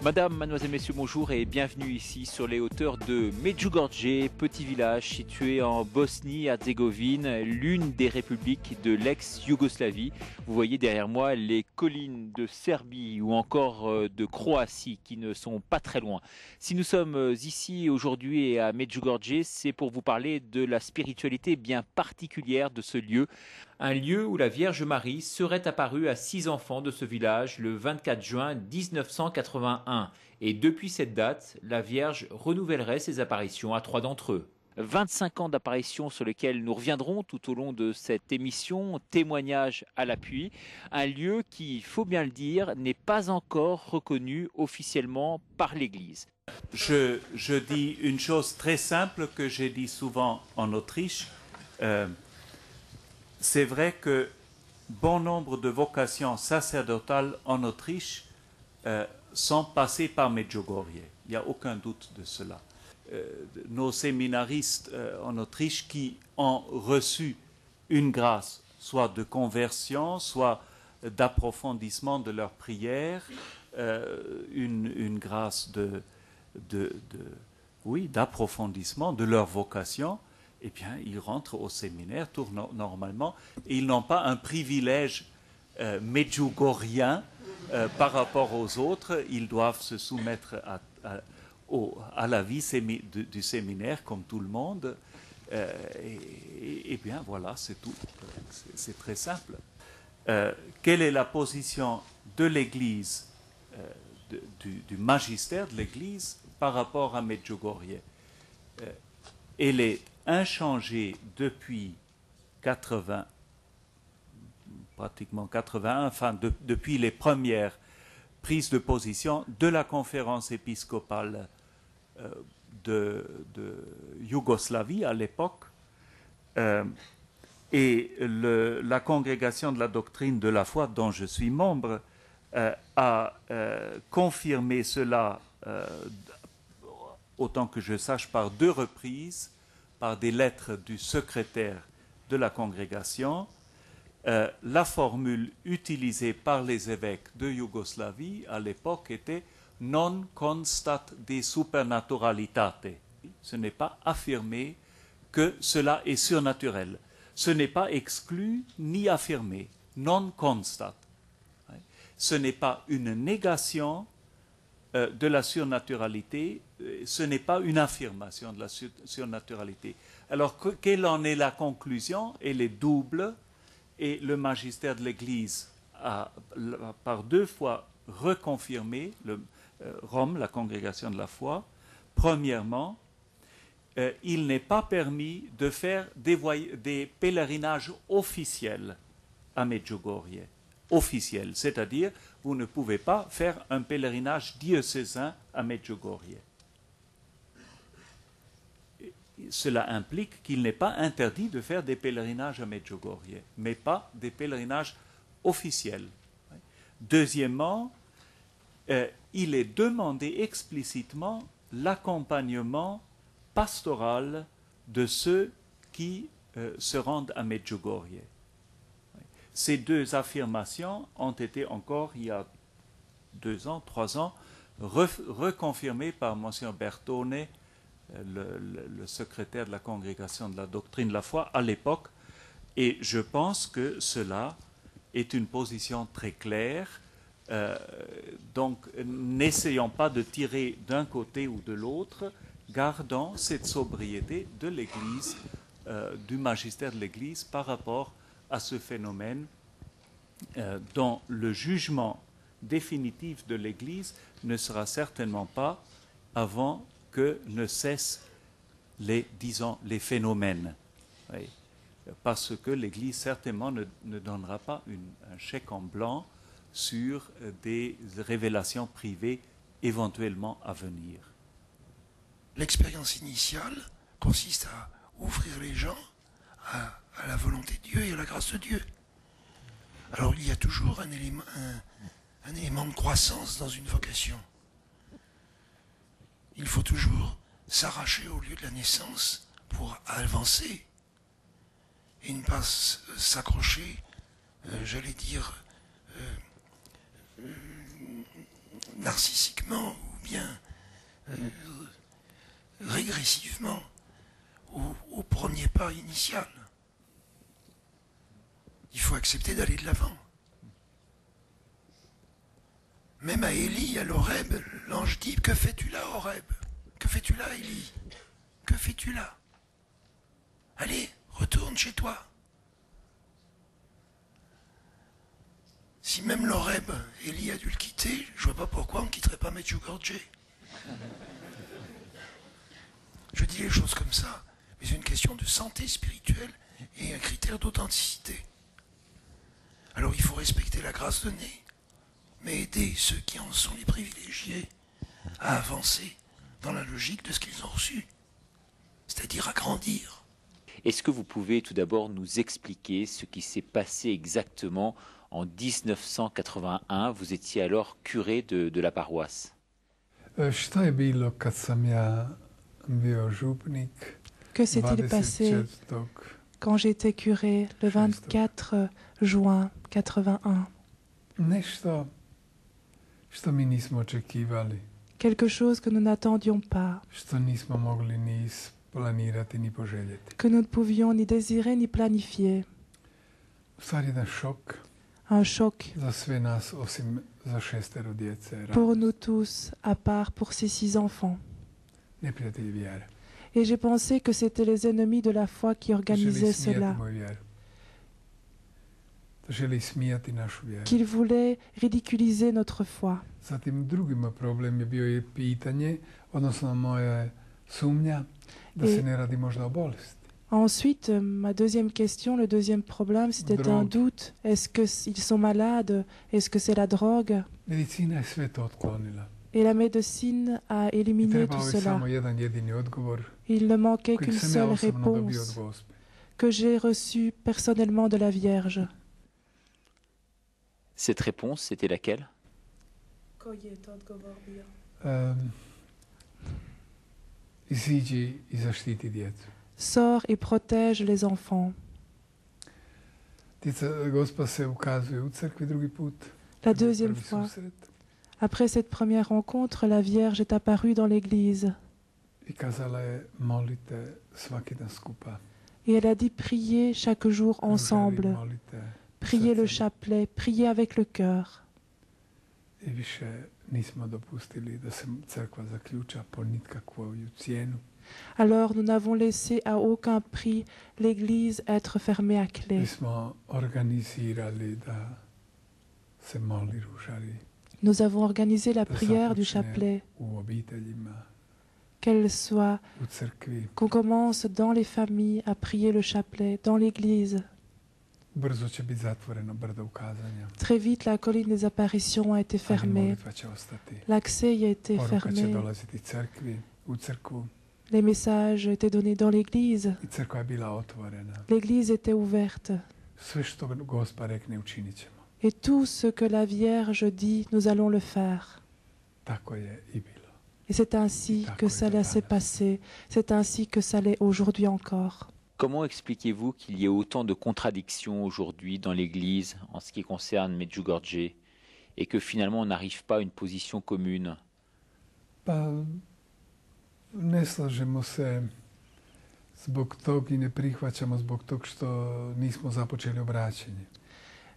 Madame, mademoiselle, messieurs, bonjour et bienvenue ici sur les hauteurs de Medjugorje, petit village situé en Bosnie-Herzégovine, l'une des républiques de l'ex-Yougoslavie. Vous voyez derrière moi les collines de Serbie ou encore de Croatie qui ne sont pas très loin. Si nous sommes ici aujourd'hui et à Medjugorje, c'est pour vous parler de la spiritualité bien particulière de ce lieu. Un lieu où la Vierge Marie serait apparue à 6 enfants de ce village le 24 juin 1981. Et depuis cette date, la Vierge renouvellerait ses apparitions à 3 d'entre eux. 25 ans d'apparitions sur lesquels nous reviendrons tout au long de cette émission, témoignage à l'appui. Un lieu qui, il faut bien le dire, n'est pas encore reconnu officiellement par l'Église. Je dis une chose très simple que j'ai dit souvent en Autriche. C'est vrai que bon nombre de vocations sacerdotales en Autriche sont passées par Medjugorje. Il n'y a aucun doute de cela. Nos séminaristes en Autriche qui ont reçu une grâce, soit de conversion, soit d'approfondissement de leur prière, une grâce d'approfondissement de leur vocation, eh bien, ils rentrent au séminaire normalement et ils n'ont pas un privilège medjugorien par rapport aux autres. Ils doivent se soumettre à la vie du séminaire comme tout le monde. Et bien, voilà, c'est tout. C'est très simple. Quelle est la position de l'Église, du magistère de l'Église par rapport à Medjugorje? Elle est inchangée depuis pratiquement 81, enfin depuis les premières prises de position de la conférence épiscopale de Yougoslavie à l'époque, et la congrégation de la doctrine de la foi dont je suis membre a confirmé cela autant que je sache par 2 reprises, par des lettres du secrétaire de la congrégation. La formule utilisée par les évêques de Yougoslavie à l'époque était non constat de supernaturalitate. Ce n'est pas affirmé que cela est surnaturel. Ce n'est pas exclu ni affirmé. Non constat. Ce n'est pas une négation de la surnaturalité, ce n'est pas une affirmation de la surnaturalité. Alors, quelle en est la conclusion? Elle est double, et le magistère de l'Église a par 2 fois reconfirmé Rome, la congrégation de la foi. Premièrement, il n'est pas permis de faire des pèlerinages officiels à Medjugorje. Officiels, c'est-à-dire vous ne pouvez pas faire un pèlerinage diocésain à Medjugorje. Cela implique qu'il n'est pas interdit de faire des pèlerinages à Medjugorje, mais pas des pèlerinages officiels. Deuxièmement, il est demandé explicitement l'accompagnement pastoral de ceux qui se rendent à Medjugorje. Ces 2 affirmations ont été encore, il y a 2 ans, 3 ans, reconfirmées par M. Bertone, le secrétaire de la congrégation de la doctrine de la foi à l'époque, et je pense que cela est une position très claire. Donc, n'essayons pas de tirer d'un côté ou de l'autre, gardons cette sobriété de l'Église, du magistère de l'Église par rapport à ce phénomène dont le jugement définitif de l'Église ne sera certainement pas avant que ne cessent les phénomènes. Oui. Parce que l'Église certainement ne donnera pas un chèque en blanc sur des révélations privées éventuellement à venir. L'expérience initiale consiste à ouvrir les gens à la volonté de Dieu et à la grâce de Dieu. Alors il y a toujours un élément de croissance dans une vocation. Il faut toujours s'arracher au lieu de la naissance pour avancer et ne pas s'accrocher, narcissiquement ou bien régressivement au premier pas initial. Il faut accepter d'aller de l'avant. Même à Élie, à l'Horeb, l'ange dit « Que fais-tu là, Horeb? Que fais-tu là, Élie? Que fais-tu là? Allez, retourne chez toi. » Si même l'Horeb, Élie a dû le quitter, je vois pas pourquoi on ne quitterait pas Medjugorje. Je dis les choses comme ça, mais c'est une question de santé spirituelle et un critère d'authenticité. Alors il faut respecter la grâce donnée, mais aider ceux qui en sont les privilégiés à avancer dans la logique de ce qu'ils ont reçu, c'est-à-dire à grandir. Est-ce que vous pouvez tout d'abord nous expliquer ce qui s'est passé exactement en 1981? Vous étiez alors curé de la paroisse. Šta je bilo kad sam ja bio župnik? Que s'est-il passé quand j'étais curé le 24 juin 81? Nešto što mi nismo očekivali. Quelque chose que nous n'attendions pas, Što nismo mogli ni isplanirati ni poželjeti. que nous ne pouvions ni désirer ni planifier. U stvari jedan šok Un choc za sve nas osim za 6 djece. pour nous tous, à part pour ces 6 enfants. Neprijatelji vjere. Et j'ai pensé que c'étaient les ennemis de la foi qui organisaient Želi smijati cela, moju vjeru. Želi smijati našu vjeru. qu'ils voulaient ridiculiser notre foi. Zatim drugi moj problem je bio i pitanje, odnosno moja sumnja da se ne radi možda o bolesti. Ensuite, ma deuxième question, le deuxième problème, c'était un doute. Est-ce qu'ils sont malades? Est-ce que c'est la drogue? Medicina je sve to otklonila. Et la médecine a I éliminé trebao tout je cela. samo jedan jedini odgovor Il ne manquait koji qu'une sam ja seule osobno dobio od réponse Gospe. que j'ai reçue personnellement de la Vierge. Cette réponse, c'était laquelle? Iziđi i zaštiti djecu. Sors et protège les enfants. Gospa se ukazuje u crkvi drugi put. La deuxième fois, après cette première rencontre, la Vierge est apparue dans l'église. I kazala je molite svaki dan skupa. Et elle a dit priez chaque jour ensemble. Molite. Priez le chapelet, priez avec le cœur. I više nismo dopustili da se crkva zaključa po nikakvu cijenu. Alors nous n'avons laissé à aucun prix l'église être fermée à clé. Mi smo organizirali da se moli ružari Nous avons organisé la prière du chapelet, u obiteljima, qu'elle soit, u crkvi. qu'on commence dans les familles à prier le chapelet, dans l'église. Brzo će biti zatvoreno brdo ukazanja. Très vite, la colline des apparitions a été Ali fermée. molitva će ostati. L'accès y a été Poruka će fermé. dolaziti u crkvu. Les messages étaient donnés dans l'église. I crkva je bila otvorena. L'église était ouverte. Sve što Gospa rekne učinit ćemo. Et tout ce que la Vierge dit, nous allons le faire. Tako je i bilo. Et c'est ainsi que cela s'est passé. C'est ainsi que ça l'est aujourd'hui encore. Comment expliquez-vous qu'il y ait autant de contradictions aujourd'hui dans l'Église en ce qui concerne Medjugorje et que finalement on n'arrive pas à une position commune? Pa ne slažemo se zbog tog i ne prihvaćamo zbog tog što nismo započeli obraćanje.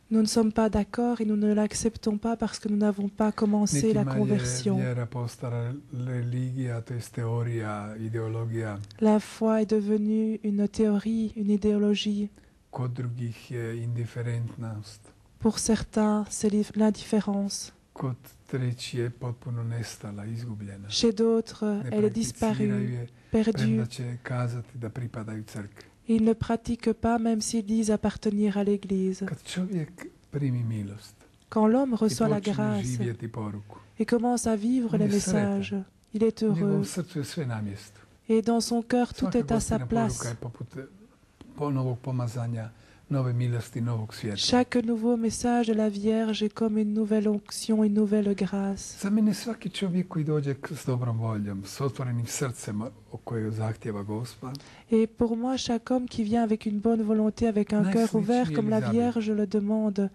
Nous ne sommes pas d'accord et nous ne l'acceptons pas parce que nous n'avons pas commencé la conversion. Vjera postala religija, to je teorija, ideologija. La foi est devenue une théorie, une idéologie. Kod drugih je indiferentnost. Pour certains, c'est l'indifférence. Kod treći je potpuno nestala, izgubljena. Chez d'autres, elle est disparue, perdue. Premda će kazati da pripadaju crkvi. Ils ne pratiquent pas même s'ils disent appartenir à l'Église. Kad čovjek primi milost Quand l'homme i reçoit la počne grâce živjeti poruku, et commence à vivre les messages, il est u njegovom heureux. srcu je sve na mjestu. Et dans son cœur, tout Svaka est à sa Gospina place. poruka je poput novog pomazanja, nove milosti, novog svijeta. Chaque nouveau message de la Vierge est comme une nouvelle onction, une nouvelle grâce. Za mene svaki čovjek koji dođe s dobrom voljom, s otvorenim srcem o kojoj zahtjeva Gospa, Et pour moi, chaque homme qui vient avec une bonne volonté, avec un cœur ouvert comme la Vierge le demande,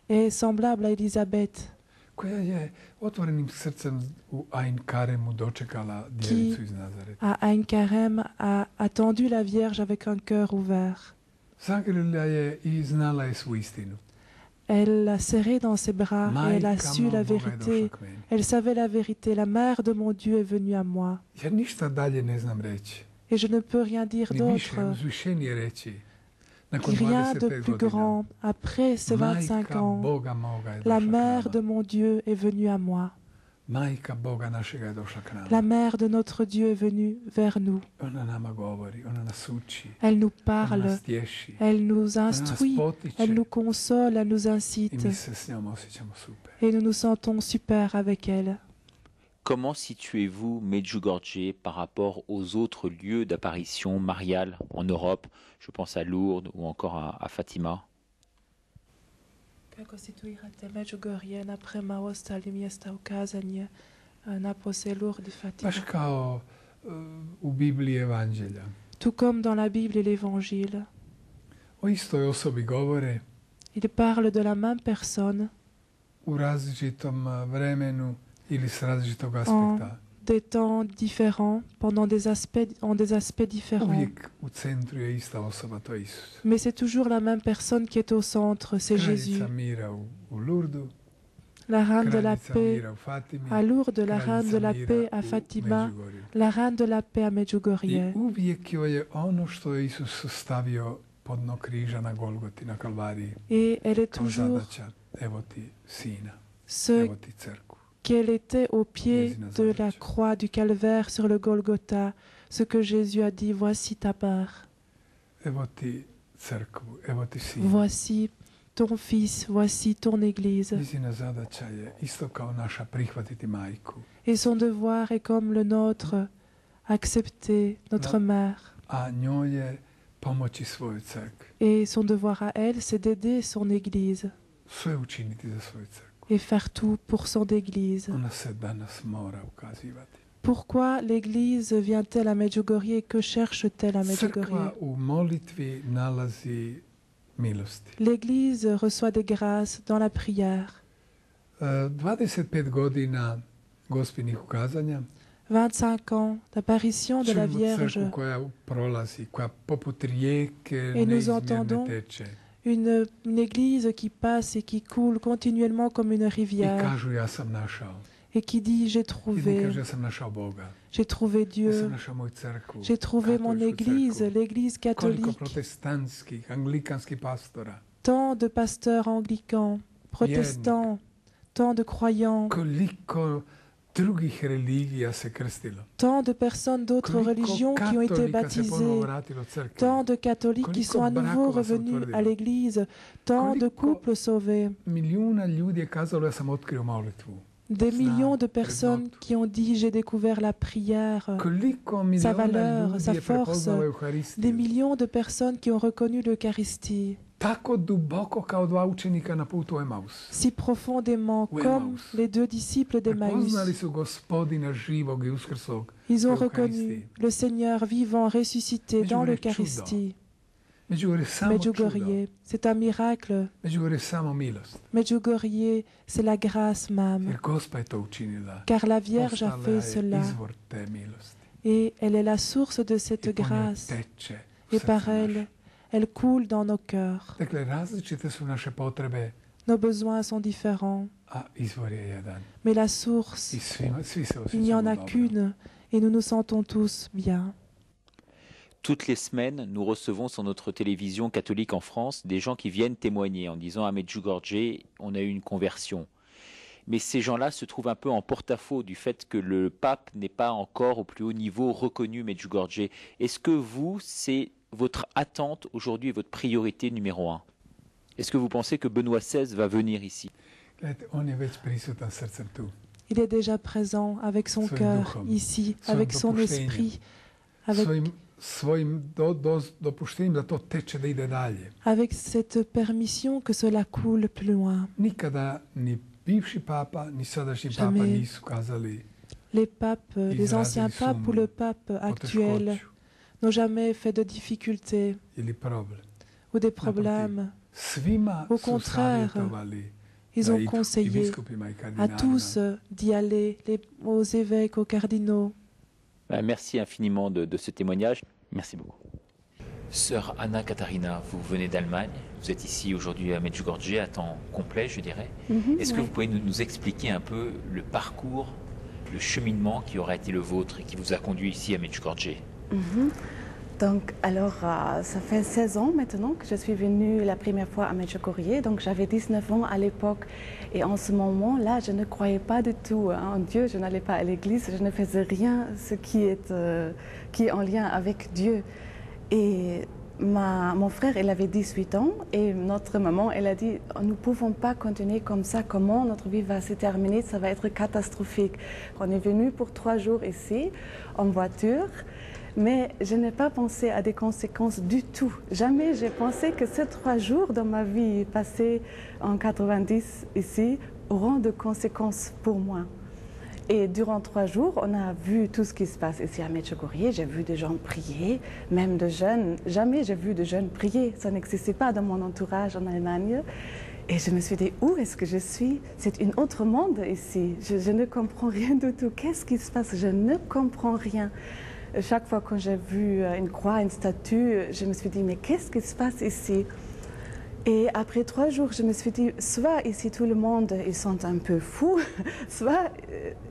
est semblable à Élisabeth, koja je otvorenim srcem u Ain Karemu dočekala djevicu iz Nazareta. À Ain Karem a attendu la Vierge avec un cœur ouvert. Zagrlila je i znala je svu istinu. Elle l'a serré dans ses bras et elle a Majka su mog la Boga je vérité. došla k meni. Elle savait la vérité. La mère de mon Dieu est venue à moi. Ja ništa dalje ne znam reći. Et je ne peux rien dire Ni više, d'autre. uzvišenije reći. Nakon Rien de 25 plus godina. grand. Après ces 25 Majka ans, Boga moga je la došla k mère nama. de mon Dieu est venue à moi. Majka Boga našega je došla k nama. La mère de notre Dieu est venue vers nous. Ona nama govori, ona nas uči, Elle nous ona parle, nas tješi, elle nous ona nas instruit, potiče elle nous console, elle nous i incite. mi se s njom osjećamo super. Et nous nous sentons super avec elle. Comment situez-vous Medjugorje par rapport aux autres lieux d'apparition mariale en Europe? Je pense à Lourdes ou encore à Fatima. Kako situirate Međugorje prema ostalim mjesta ukazanje napose Lourdes, Fatima? Baš kao u Bibliji Evanđelja. Tout comme dans la Bible et l'Évangile, O istoj osobi govore il parle de la même personne u različitom vremenu ili s različitog aspekta. des temps différents, pendant des aspects différents. Uvijek u centru je ista osoba, to je Isus. Mais c'est toujours la même personne qui est au centre, c'est Jésus. Kraljica mira u Lurdu, La reine de la kraljica paix mira u Fatimi, à Lourdes, la reine de la kraljica paix mira à u Fatima, Međugorju. la reine de la paix à I Medjugorje. uvijek joj je ono što je Isus stavio pod dno križa na Golgoti, na Kalvariji, Et elle est kao toujours zadaća, evo ti sina, ce evo ti crkvu. qu'elle était au pied de la croix du calvaire sur le Golgotha, ce que Jésus a dit, voici ta mère, Evo ti crkvu, evo ti sina. voici ton fils, voici ton église. Njezina zadaća je isto kao naša prihvatiti majku, Et son devoir est comme le nôtre, accepter notre mère. a njoj je pomoći svojoj crkvi. Et son devoir à elle, c'est d'aider son église Sve učiniti za svoju crkvu. et faire tout pour son église. Ona se danas mora ukazivati. Pourquoi l'église vient-elle à Medjugorje et que cherche-t-elle à Medjugorje? Crkva u molitvi nalazi milosti. L'église reçoit des grâces dans la prière. 25 godina gospinih ukazanja 25 ans d'apparition de la čujemo Vierge. crkvu koja prolazi, koja poput rijeke Et nous neizmjerne entendons teče. Une église qui passe et qui coule continuellement comme une I rivière kažu ja sam našao. et qui dit j'ai Jedni trouvé, kažu ja sam našao Boga. j'ai trouvé Ja sam Dieu, našao moju crkvu. j'ai trouvé mon katoličku église, crkvu. l'église Koliko catholique. protestantskih, anglikanskih pastora. Tant de pasteurs anglicans, protestants, tant de croyants, Koliko drugih religija se krstilo. tant de personnes d'autres Koliko religions qui ont été katolika se ponovo baptisées, vratilo crkvi. tant de catholiques qui sont à nouveau revenus à l'église, tant de couples sauvés, Milijuna ljudi je kazalo ja sam otkrio molitvu. des Znam, millions de personnes vrednotu. qui ont dit j'ai découvert la prière, Koliko miliona valeur, ljudi sa je force, prepoznalo des Euharistiju. millions de personnes qui ont reconnu l'Eucharistie Tako duboko kao dva učenika na putu u Emaus. si profondément Ou comme Emmaüs. les deux disciples d'Emmaüs. Prepoznali su gospodina živog i uskrslog. Ils ont Eucharistie. reconnu le Seigneur vivant, ressuscité dans Međugorje je l'Eucharistie. Međugorje je samo čudo. Medjugorje, c'est un miracle. Međugorje je samo milost. Medjugorje, c'est la grâce même, Jer Gospa je to učinila. car la Vierge a Postala fait je cela izvor te milosti. et elle est la source de cette I po njoj grâce. teče u Et srcu par naše. elle, elle coule dans nos cœurs. Dakle, različite su naše potrebe, Nos besoins sont différents, a izvor je jedan. mais la I source, svi se il n'y en osjećamo a dobro. qu'une et nous nous sentons tous bien. Toutes les semaines, nous recevons sur notre télévision catholique en France des gens qui viennent témoigner en disant à Medjugorje, on a eu une conversion. Mais ces gens-là se trouvent un peu en porte-à-faux du fait que le pape n'est pas encore au plus haut niveau reconnu Medjugorje. Est-ce que vous, c'est votre attente aujourd'hui et votre priorité numéro un? Est-ce que vous pensez que Benoît XVI va venir ici? Gledajte, on je već prisutan srcem tu. Il est déjà présent avec son Svojim cœur duhom, ici, svojim avec son dopuštenjem, esprit, avec, svojim dopuštenjem da to teče, da ide dalje. avec cette permission que cela coule plus loin. Nikada ni bivši papa, ni sadašnji papa Jamais. nisu kazali Les papes, les Izrazili anciens papes ou sumnju, le pape actuel poteškoću n'ont jamais fait de difficultés ili problem. ou des problèmes. Svima Au su contraire, savjetovali Ils ont conseillé à tous d'y aller, aux évêques, aux cardinaux. Merci infiniment de ce témoignage. Merci beaucoup. Sœur Anna Katharina, vous venez d'Allemagne, vous êtes ici aujourd'hui à Medjugorje à temps complet, je dirais. Est-ce que vous pouvez nous expliquer un peu le parcours, le cheminement qui aura été le vôtre et qui vous a conduit ici à Medjugorje? Donc, alors, ça fait 16 ans maintenant que je suis venue la première fois à Medjugorje. Donc, j'avais 19 ans à l'époque. Et en ce moment-là, je ne croyais pas du tout en Dieu. Je n'allais pas à l'église. Je ne faisais rien ce qui est en lien avec Dieu. Et mon frère, il avait 18 ans. Et notre maman, elle a dit, nous ne pouvons pas continuer comme ça. Comment notre vie va se terminer? Ça va être catastrophique. On est venu pour 3 jours ici, en voiture. Mais je n'ai pas pensé à des conséquences du tout. Jamais j'ai pensé que ces 3 jours dans ma vie passée en 90 ici auront de conséquences pour moi. Et durant 3 jours, on a vu tout ce qui se passe ici à Medjugorje. J'ai vu des gens prier, même de jeunes. Jamais j'ai vu de jeunes prier. Ça n'existait pas dans mon entourage en Allemagne. Et je me suis dit, où est-ce que je suis? C'est un autre monde ici. Je ne comprends rien du tout. Qu'est-ce qui se passe? Je ne comprends rien. Chaque fois que j'ai vu une croix, une statue, je me suis dit, mais qu'est-ce qui se passe ici? Et après 3 jours, je me suis dit, soit ici tout le monde, ils sont un peu fous, soit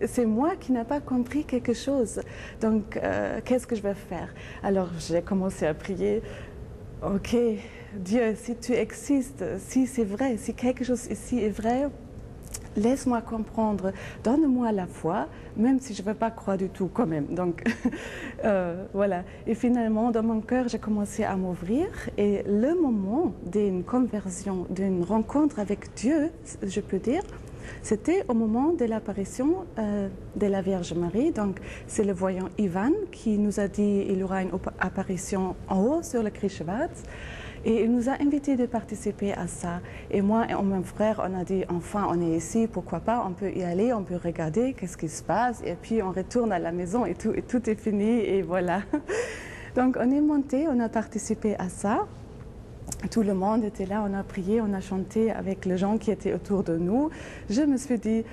c'est moi qui n'ai pas compris quelque chose. Donc, qu'est-ce que je vais faire? Alors, j'ai commencé à prier, ok, Dieu, si tu existes, si c'est vrai, si quelque chose ici est vrai, laisse-moi comprendre, donne-moi la foi, même si je ne veux pas croire du tout quand même. Donc, voilà. Et finalement, dans mon cœur, j'ai commencé à m'ouvrir. Et le moment d'une conversion, d'une rencontre avec Dieu, je peux dire, c'était au moment de l'apparition de la Vierge Marie. Donc, c'est le voyant Ivan qui nous a dit qu'il y aura une apparition en haut sur le Križevac. Et il nous a invités de participer à ça. Et moi et mon frère, on a dit, enfin, on est ici, pourquoi pas, on peut y aller, on peut regarder qu'est-ce qui se passe. Et puis, on retourne à la maison et tout est fini, et voilà. Donc, on est monté, on a participé à ça. Tout le monde était là, on a prié, on a chanté avec les gens qui étaient autour de nous. Je me suis dit,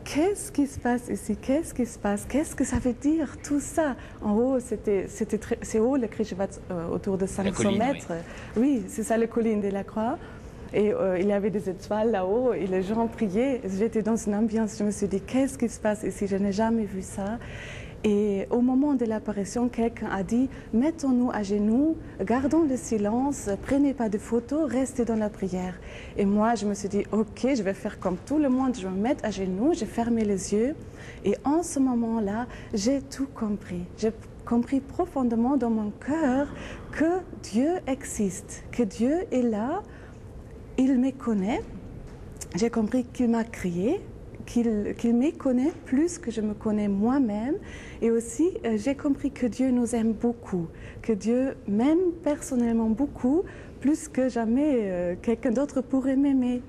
qu'est-ce qui se passe ici? Qu'est-ce qui se passe? Qu'est-ce que ça veut dire tout ça? En haut, c'est haut le Križevac, autour de 500 mètres. Oui, c'est ça, la colline de la Croix. Et il y avait des étoiles là-haut et les gens priaient. J'étais dans une ambiance, je me suis dit, qu'est-ce qui se passe ici? Je n'ai jamais vu ça. Et au moment de l'apparition, quelqu'un a dit, mettons-nous à genoux, gardons le silence, prenez pas de photos, restez dans la prière. Et moi, je me suis dit, ok, je vais faire comme tout le monde, je vais me mettre à genoux, j'ai fermé les yeux. Et en ce moment-là, j'ai tout compris. J'ai compris profondément dans mon cœur que Dieu existe, que Dieu est là, il me connaît. J'ai compris qu'il m'a créé, qu'il me connaît plus que je me connais moi-même. Et aussi, j'ai compris que Dieu nous aime beaucoup, que Dieu m'aime personnellement beaucoup, plus que jamais quelqu'un d'autre pourrait m'aimer.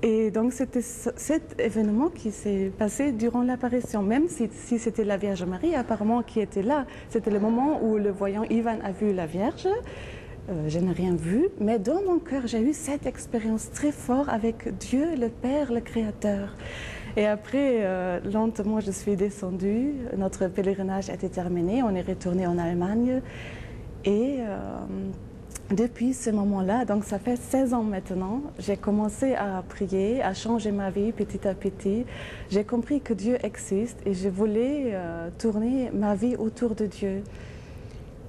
Et donc, c'était cet événement qui s'est passé durant l'apparition, même si c'était la Vierge Marie apparemment qui était là. C'était le moment où le voyant Ivan a vu la Vierge. Je n'ai rien vu, mais dans mon cœur, j'ai eu cette expérience très forte avec Dieu, le Père, le Créateur. Et après, lentement, je suis descendue. Notre pèlerinage était terminé. On est retourné en Allemagne. Et depuis ce moment-là, donc ça fait 16 ans maintenant, j'ai commencé à prier, à changer ma vie petit à petit. J'ai compris que Dieu existe et je voulais tourner ma vie autour de Dieu.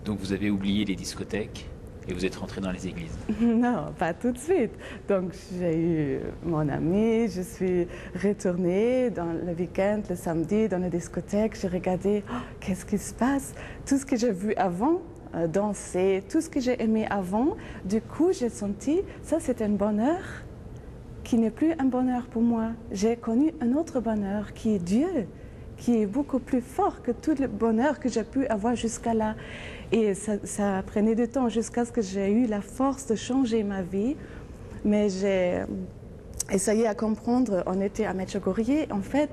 Donc vous avez oublié les discothèques et vous êtes rentré dans les églises? Non, pas tout de suite. Donc j'ai eu mon ami, je suis retournée dans le week-end, le samedi, dans la discothèque. J'ai regardé, qu'est-ce qui se passe? Tout ce que j'ai vu avant, danser, tout ce que j'ai aimé avant. Du coup, j'ai senti, ça c'est un bonheur qui n'est plus un bonheur pour moi. J'ai connu un autre bonheur qui est Dieu, qui est beaucoup plus fort que tout le bonheur que j'ai pu avoir jusqu'à là. Et ça prenait du temps jusqu'à ce que j'ai eu la force de changer ma vie. Mais j'ai essayé à comprendre, on était à Medjugorje, en fait,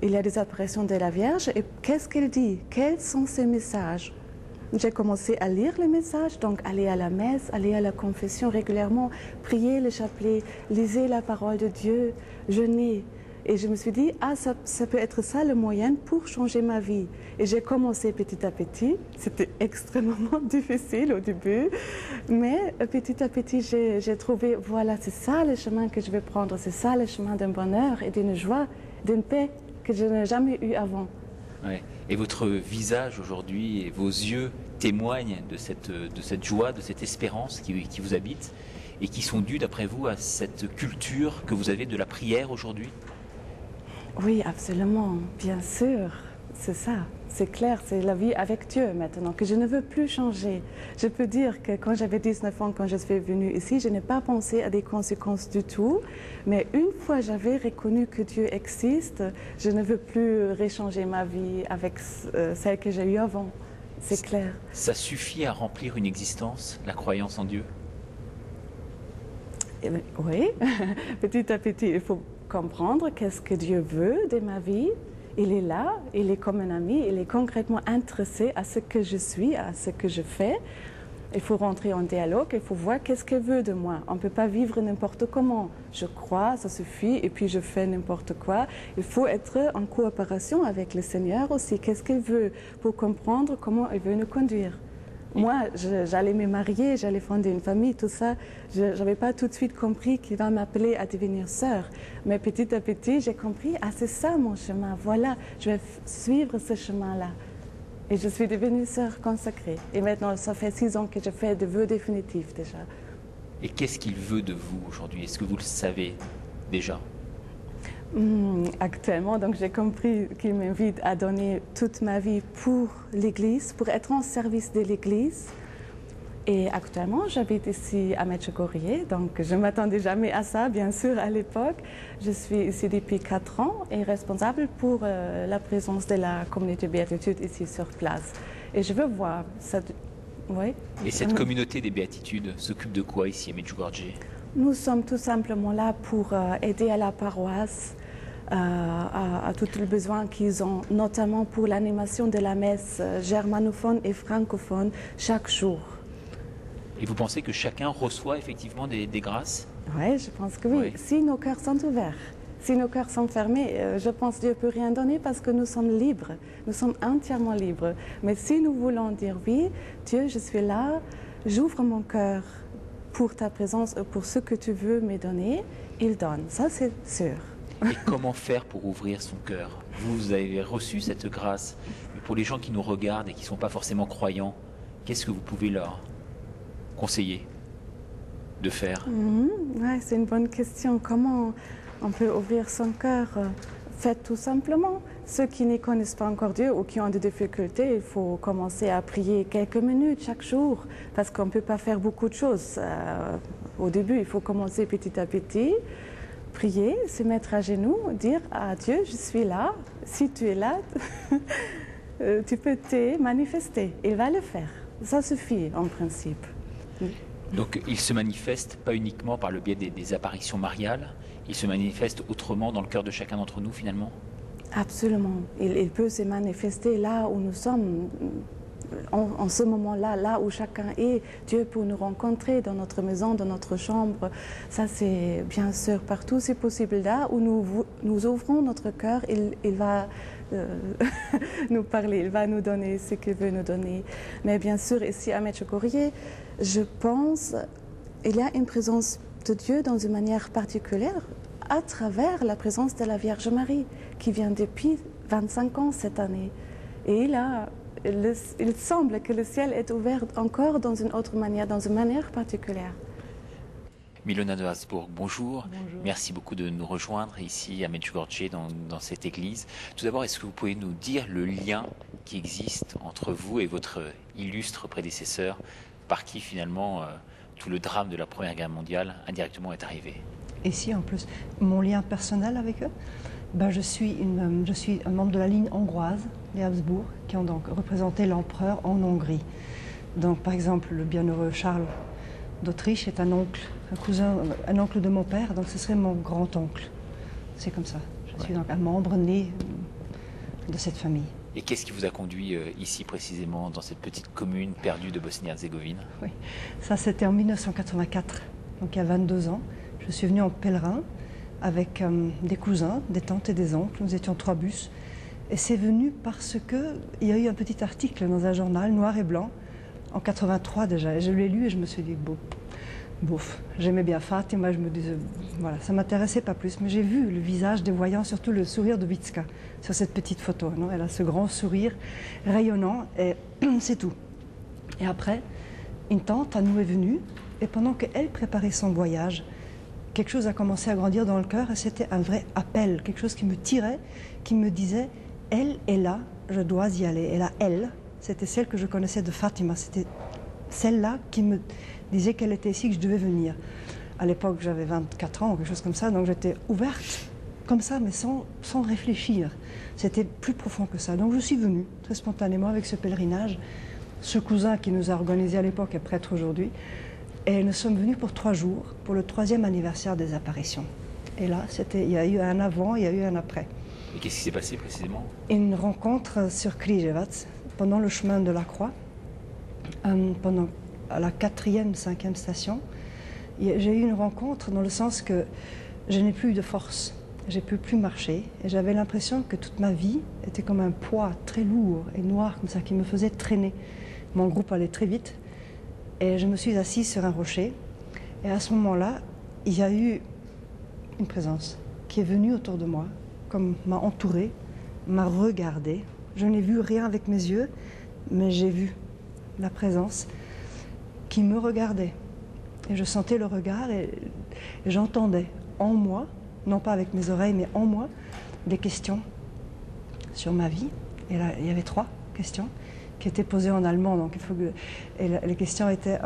il y a des apparitions de la Vierge. Et qu'est-ce qu'elle dit? Quels sont ses messages? j'ai commencé à lire les messages, donc aller à la messe, aller à la confession régulièrement, prier le chapelet, lisez la parole de Dieu, jeûner. Et je me suis dit, ça peut être ça le moyen pour changer ma vie. Et j'ai commencé petit à petit. C'était extrêmement difficile au début. Mais petit à petit, j'ai trouvé, voilà, c'est ça le chemin que je vais prendre. C'est ça le chemin d'un bonheur et d'une joie, d'une paix que je n'ai jamais eu avant. Ouais. Et votre visage aujourd'hui et vos yeux témoignent de cette joie, de cette espérance qui vous habite et qui sont dues, d'après vous, à cette culture que vous avez de la prière aujourd'hui? Oui, absolument, bien sûr, c'est ça, c'est clair, c'est la vie avec Dieu maintenant, que je ne veux plus changer. Je peux dire que quand j'avais 19 ans, quand je suis venue ici, je n'ai pas pensé à des conséquences du tout, mais une fois j'avais reconnu que Dieu existe, je ne veux plus réchanger ma vie avec celle que j'ai eue avant, c'est clair. Ça suffit à remplir une existence, la croyance en Dieu? Oui, petit à petit, il faut comprendre qu'est-ce que Dieu veut de ma vie. Il est là, il est comme un ami, il est concrètement intéressé à ce que je suis, à ce que je fais. Il faut rentrer en dialogue, il faut voir qu'est-ce qu'il veut de moi. On ne peut pas vivre n'importe comment. Je crois, ça suffit, et puis je fais n'importe quoi. Il faut être en coopération avec le Seigneur aussi. Qu'est-ce qu'il veut pour comprendre comment il veut nous conduire. Moi, j'allais me marier, j'allais fonder une famille, tout ça. Je n'avais pas tout de suite compris qu'il va m'appeler à devenir sœur. Mais petit à petit, j'ai compris, c'est ça mon chemin. Voilà, je vais suivre ce chemin-là. Et je suis devenue sœur consacrée. Et maintenant, ça fait 6 ans que je fais des vœux définitifs déjà. Et qu'est-ce qu'il veut de vous aujourd'hui? Est-ce que vous le savez déjà? Actuellement, donc j'ai compris qu'il m'invite à donner toute ma vie pour l'Église, pour être en service de l'Église. Et actuellement, j'habite ici à Medjugorje, donc je ne m'attendais jamais à ça, bien sûr, à l'époque. Je suis ici depuis 4 ans et responsable pour la présence de la communauté Béatitude ici sur place. Et je veux voir ça. Oui. Et cette communauté des Béatitudes s'occupe de quoi ici à Medjugorje? Nous sommes tout simplement là pour aider à la paroisse, à tous les besoins qu'ils ont, notamment pour l'animation de la messe germanophone et francophone chaque jour. Et vous pensez que chacun reçoit effectivement des grâces? Oui, je pense que oui. Si nos cœurs sont ouverts, si nos cœurs sont fermés, je pense que Dieu ne peut rien donner parce que nous sommes libres, nous sommes entièrement libres. Mais si nous voulons dire oui, Dieu, je suis là, j'ouvre mon cœur pour ta présence, pour ce que tu veux me donner, il donne, ça c'est sûr. Et comment faire pour ouvrir son cœur? Vous avez reçu cette grâce, mais pour les gens qui nous regardent et qui ne sont pas forcément croyants, qu'est-ce que vous pouvez leur conseiller de faire? Ouais, c'est une bonne question. Comment on peut ouvrir son cœur? Faites tout simplement. Ceux qui ne connaissent pas encore Dieu ou qui ont des difficultés, il faut commencer à prier quelques minutes chaque jour parce qu'on ne peut pas faire beaucoup de choses. Au début, il faut commencer petit à petit, prier, se mettre à genoux, dire à Dieu, je suis là, si tu es là, tu peux te manifester. Il va le faire. Ça suffit en principe. Donc il se manifeste pas uniquement par le biais des apparitions mariales, il se manifeste autrement dans le cœur de chacun d'entre nous finalement? Absolument. Il peut se manifester là où nous sommes, en ce moment-là, là où chacun est. Dieu peut nous rencontrer dans notre maison, dans notre chambre. Ça, c'est bien sûr partout, c'est possible. Là où nous ouvrons notre cœur, il va nous parler, il va nous donner ce qu'il veut nous donner. Mais bien sûr, ici à Medjugorje, je pense qu'il y a une présence de Dieu dans une manière particulière à travers la présence de la Vierge Marie qui vient depuis 25 ans cette année. Et là, il semble que le ciel est ouvert encore dans une autre manière, dans une manière particulière. Milona de Habsburg, bonjour. Bonjour. Merci beaucoup de nous rejoindre ici à Medjugorje dans cette église. Tout d'abord, est-ce que vous pouvez nous dire le lien qui existe entre vous et votre illustre prédécesseur, par qui finalement tout le drame de la Première Guerre mondiale indirectement est arrivé? Et si en plus, mon lien personnel avec eux, je suis un membre de la ligne hongroise, les Habsbourg, qui ont donc représenté l'empereur en Hongrie. Donc par exemple, le bienheureux Charles d'Autriche est un oncle, un oncle de mon père, donc ce serait mon grand-oncle. C'est comme ça. Je suis donc un membre né de cette famille. Et qu'est-ce qui vous a conduit ici précisément, dans cette petite commune perdue de Bosnie-Herzégovine? Oui, ça c'était en 1984, donc il y a 22 ans. Je suis venue en pèlerin avec des cousins, des tantes et des oncles. Nous étions 3 bus. Et c'est venu parce qu'il y a eu un petit article dans un journal, noir et blanc, en 83 déjà. Et je l'ai lu et je me suis dit, bouf. J'aimais bien Fatima, je me disais, voilà, ça ne m'intéressait pas plus. Mais j'ai vu le visage des voyants, surtout le sourire de Vitska, sur cette petite photo. Non, elle a ce grand sourire rayonnant et c'est tout. Et après, une tante à nous est venue et pendant qu'elle préparait son voyage, quelque chose a commencé à grandir dans le cœur et c'était un vrai appel, quelque chose qui me tirait, qui me disait, elle est là, je dois y aller. Et là, elle, c'était celle que je connaissais de Fatima, c'était celle-là qui me disait qu'elle était ici, que je devais venir. À l'époque, j'avais 24 ans ou quelque chose comme ça, donc j'étais ouverte comme ça, mais sans réfléchir. C'était plus profond que ça. Donc je suis venue très spontanément avec ce pèlerinage. Ce cousin qui nous a organisé à l'époque est prêtre aujourd'hui. Et nous sommes venus pour 3 jours, pour le 3e anniversaire des apparitions. Et là, il y a eu un avant, il y a eu un après. Et qu'est-ce qui s'est passé précisément? Une rencontre sur Križevac, pendant le chemin de la Croix, pendant à la 4e, 5e station. J'ai eu une rencontre dans le sens que je n'ai plus de force, je ne peux plus marcher. Et j'avais l'impression que toute ma vie était comme un poids très lourd et noir, comme ça, qui me faisait traîner. Mon groupe allait très vite. Et je me suis assise sur un rocher. Et à ce moment-là, il y a eu une présence qui est venue autour de moi, comme m'a entourée, m'a regardée. Je n'ai vu rien avec mes yeux, mais j'ai vu la présence qui me regardait. Et je sentais le regard et j'entendais en moi, non pas avec mes oreilles, mais en moi, des questions sur ma vie. Et là, il y avait 3 questions qui étaient posées en allemand. Donc il faut que... Et les questions étaient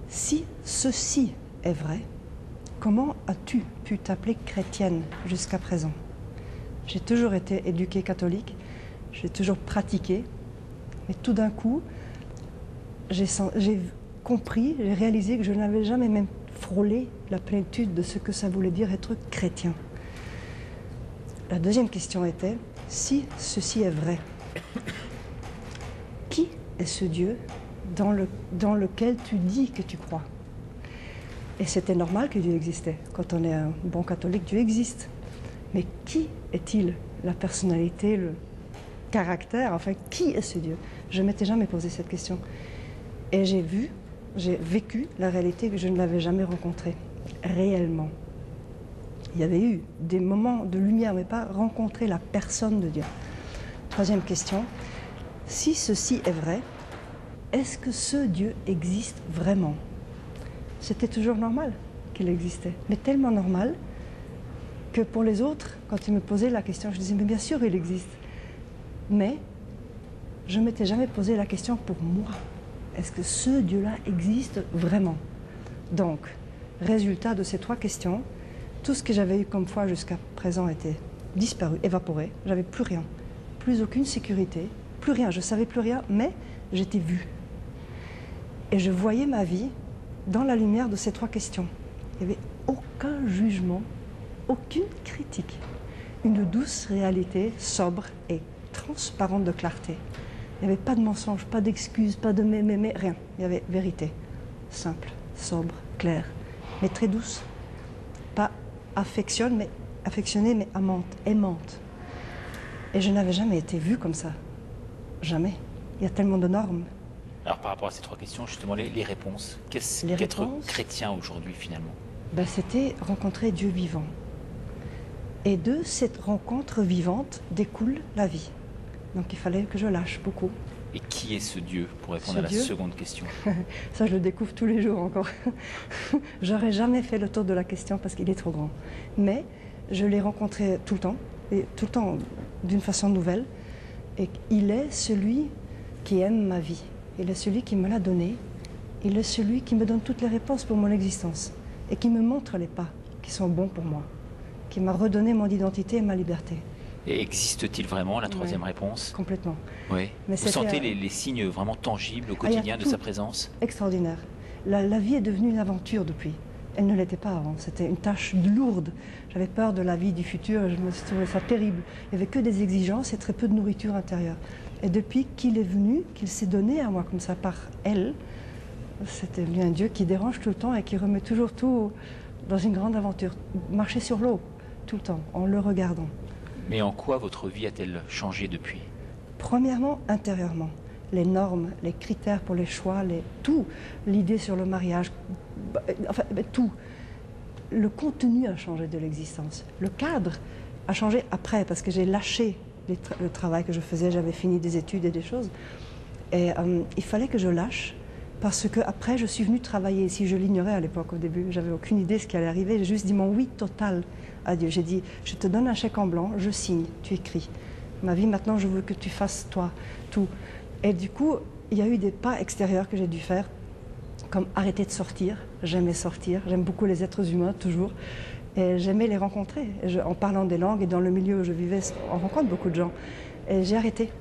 si ceci est vrai, comment as-tu pu t'appeler chrétienne jusqu'à présent? J'ai toujours été éduquée catholique, j'ai toujours pratiqué, mais tout d'un coup, j'ai compris, j'ai réalisé que je n'avais jamais même frôlé la plénitude de ce que ça voulait dire être chrétien. La deuxième question était, si ceci est vrai, qui est ce Dieu dans lequel tu dis que tu crois? Et c'était normal que Dieu existait. Quand on est un bon catholique, Dieu existe. Mais qui est-il? La personnalité, le caractère, enfin, qui est ce Dieu? Je ne m'étais jamais posé cette question. Et j'ai vécu la réalité que je ne l'avais jamais rencontrée, réellement. Il y avait eu des moments de lumière, mais pas rencontrer la personne de Dieu. 3e question, si ceci est vrai, est-ce que ce Dieu existe vraiment? C'était toujours normal qu'il existait, mais tellement normal que pour les autres, quand ils me posaient la question, je disais, mais bien sûr il existe. Mais je ne m'étais jamais posé la question pour moi. Est-ce que ce Dieu-là existe vraiment? Donc, résultat de ces 3 questions, tout ce que j'avais eu comme foi jusqu'à présent était disparu, évaporé. J'avais plus rien, plus aucune sécurité, plus rien. Je savais plus rien, mais j'étais vue. Et je voyais ma vie dans la lumière de ces 3 questions. Il n'y avait aucun jugement, aucune critique. Une douce réalité, sobre et transparente de clarté. Il n'y avait pas de mensonge, pas d'excuses, pas de mais, rien. Il y avait vérité, simple, sobre, claire, mais très douce. Pas affectionnée, mais amante, aimante. Et je n'avais jamais été vue comme ça. Jamais. Il y a tellement de normes. Alors par rapport à ces 3 questions, justement, les réponses. Qu'est-ce qu'être chrétien aujourd'hui finalement? C'était rencontrer Dieu vivant. Et de cette rencontre vivante découle la vie. Donc il fallait que je lâche beaucoup. Et qui est ce Dieu, pour répondre à la seconde question? Ça, je le découvre tous les jours encore. J'aurais jamais fait le tour de la question parce qu'il est trop grand. Mais je l'ai rencontré tout le temps, et tout le temps d'une façon nouvelle. Et il est celui qui aime ma vie. Il est celui qui me l'a donné. Il est celui qui me donne toutes les réponses pour mon existence. Et qui me montre les pas qui sont bons pour moi. Qui m'a redonné mon identité et ma liberté. Et existe-t-il vraiment, la 3e réponse? Complètement. Oui. Vous sentez les signes vraiment tangibles au quotidien de sa présence? Extraordinaire. La vie est devenue une aventure depuis. Elle ne l'était pas avant. C'était une tâche lourde. J'avais peur de la vie du futur et je me trouvais ça terrible. Il n'y avait que des exigences et très peu de nourriture intérieure. Et depuis qu'il est venu, qu'il s'est donné à moi comme ça par elle, c'était lui un Dieu qui dérange tout le temps et qui remet toujours tout dans une grande aventure. Marcher sur l'eau, tout le temps, en le regardant. Mais en quoi votre vie a-t-elle changé depuis? Premièrement, intérieurement. Les normes, les critères pour les choix, tout. L'idée sur le mariage, enfin, tout. Le contenu a changé de l'existence. Le cadre a changé après, parce que j'ai lâché le travail que je faisais. J'avais fini des études et des choses. Et il fallait que je lâche, parce que après je suis venue travailler ici. Je l'ignorais à l'époque, au début. J'avais aucune idée de ce qui allait arriver. J'ai juste dit mon oui total à Dieu. J'ai dit, je te donne un chèque en blanc, je signe, tu écris. Ma vie, maintenant, je veux que tu fasses, toi, tout. Et du coup, il y a eu des pas extérieurs que j'ai dû faire, comme arrêter de sortir. J'aimais sortir, j'aime beaucoup les êtres humains, toujours. Et j'aimais les rencontrer. En parlant des langues et dans le milieu où je vivais, on rencontre beaucoup de gens. Et j'ai arrêté,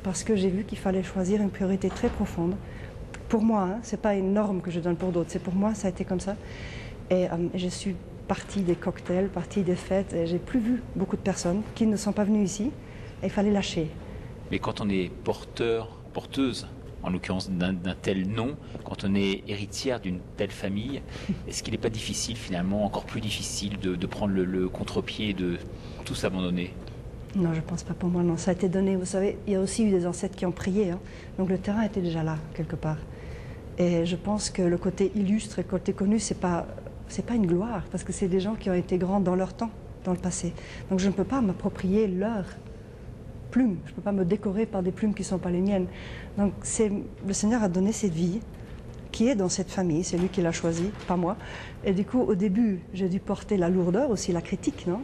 parce que j'ai vu qu'il fallait choisir une priorité très profonde. Pour moi, hein, ce n'est pas une norme que je donne pour d'autres, c'est pour moi, ça a été comme ça. Et je suis partie des cocktails, partie des fêtes, et j'ai plus vu beaucoup de personnes qui ne sont pas venues ici. Et il fallait lâcher. Mais quand on est porteuse, en l'occurrence d'un tel nom, quand on est héritière d'une telle famille, est-ce qu'il n'est pas difficile finalement, encore plus difficile de prendre le contre-pied et de tout s'abandonner? Non, je ne pense pas pour moi, non. Ça a été donné, vous savez, il y a aussi eu des ancêtres qui ont prié, hein. Donc le terrain était déjà là, quelque part. Et je pense que le côté illustre et le côté connu, c'est pas une gloire, parce que c'est des gens qui ont été grands dans leur temps, dans le passé. Donc je ne peux pas m'approprier leur plumes. Je ne peux pas me décorer par des plumes qui ne sont pas les miennes. Donc le Seigneur a donné cette vie qui est dans cette famille, c'est lui qui l'a choisie, pas moi. Et du coup, au début, j'ai dû porter la lourdeur, aussi la critique, non,